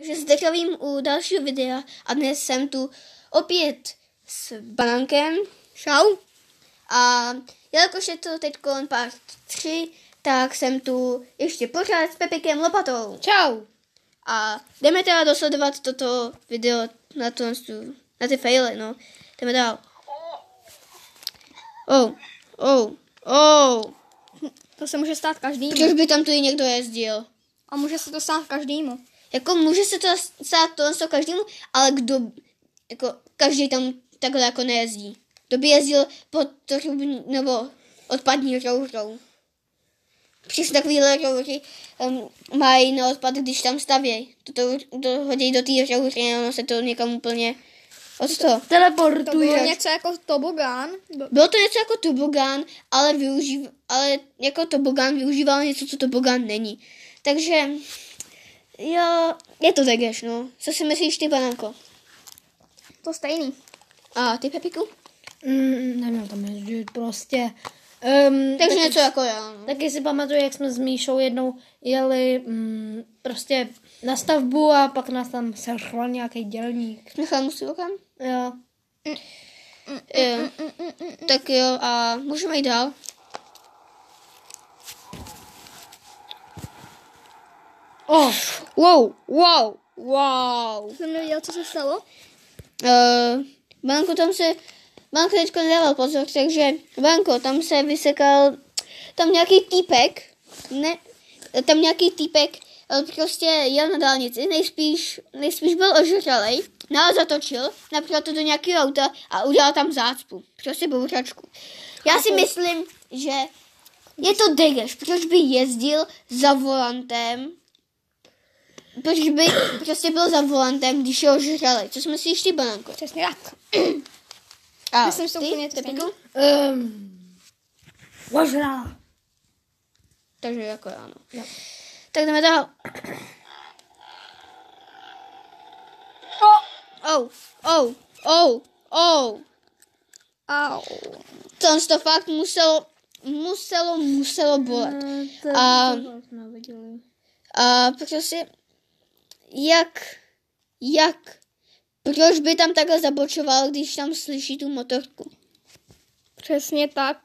Takže zdravím u dalšího videa a dnes jsem tu opět s Banánkem. Čau. A jelikož je to teď part 3, tak jsem tu ještě pořád s Pepikem Lopatou. Čau. A jdeme teda dosledovat toto video na ty faily, no. Jdeme dál. To se může stát každému. Proč by tam tu i někdo jezdil? A může se to stát každému. Jako může se to stát to každému, ale jako každý tam takhle jako nejezdí. Kdo by jezdil pod nebo odpadní rouřou. Přesně takovýhle rouři mají na odpad, když tam stavějí. To hodí do té rouře a ono se to někam úplně od toho teleportuje. To bylo něco jako tobogán. Bylo to něco jako tobogán, ale jako tobogán využíval něco, co tobogán není. Takže jo, je to degeš, no. Co si myslíš ty, Banánko? To stejný. A ty, Pepiku? Neměl tam jezdit prostě. Takže něco jako já. No. Taky si pamatuju, jak jsme s Míšou jednou jeli prostě na stavbu a pak nás tam seřval nějaký dělník. S Michalem Silokem? Jo. Tak jo, a můžeme jít dál. Wow. Jsem nevěděl, co se stalo. Banko teďko nedával pozor, takže Banko, tam se vysekal, tam nějaký týpek, prostě jel na dálnici, nejspíš byl ožralej, ale zatočil, například to do nějakého auta a udělal tam zácpu, prostě bouračku. Já si myslím, že je to degeš, proč by jezdil za volantem, proč by prostě byl za volantem, když je ožralej. Co si myslíš ty, Banánko? Přesně tak. A myslím, že to úplně Pepiku? Ožrala. Takže jako ano. Jo. Tak jdeme dál. Au. To fakt muselo bolet. A prostě proč by tam takhle zabočoval, když tam slyší tu motorku? Přesně tak.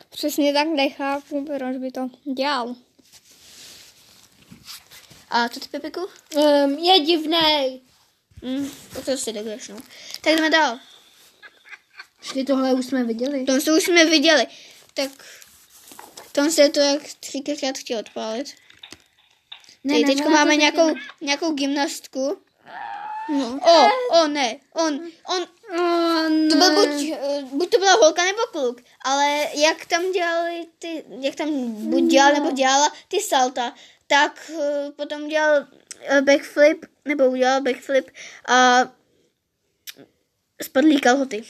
Přesně tak nechápu, proč by to dělal. A co ty, Pepiku? Je divnej. To si degeš, no. Tak jdeme dál. Tohle už jsme viděli. To už jsme viděli. Tak tam se to jak 3krát chtěl odpálit. Teďko máme nějakou gymnastku. No. Ne. To byl buď to byla holka nebo kluk, ale jak tam buď dělal nebo dělala ty salta, tak potom udělal backflip a spadlý kalhoty.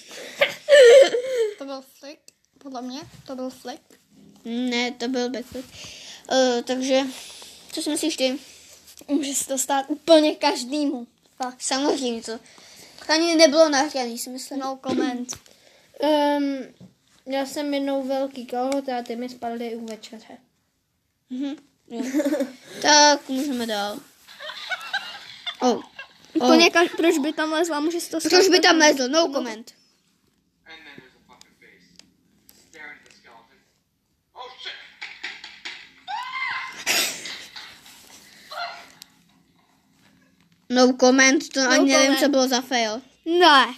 To byl flick, podle mě, to byl flick. Ne, to byl backflip. Takže, co si myslíš ty? Může se to stát úplně každému. Fakt. Samozřejmě to. Ani nebylo nahraný, si myslím. No comment. Já jsem jednou velký kalhot a ty mi spadly u večeře. Tak, můžeme dál. Proč by tam lezla? Může se to stát. Proč by tam lezl? No comment. No comment, to ani nevím, co bylo za fail. Ne.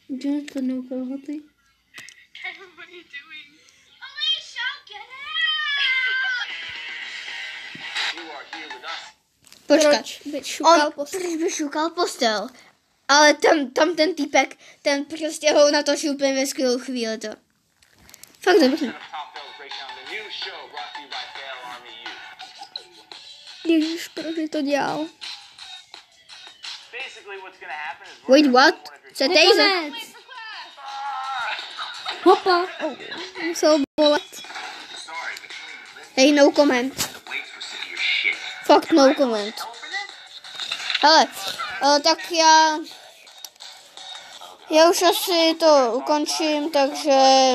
Kde to kalhoty? Počkat. Proč by šukal postel. Ale tam ten týpek, ten prostě ho natočil úplně ve skvělou chvíli to. Fakt dobře. Ježíš, proč by to dělal? Wait, what? Co taser? Hopa. Musel bolet. Hej, no comment. Fakt no comment. Hele, tak já už asi to ukončím, takže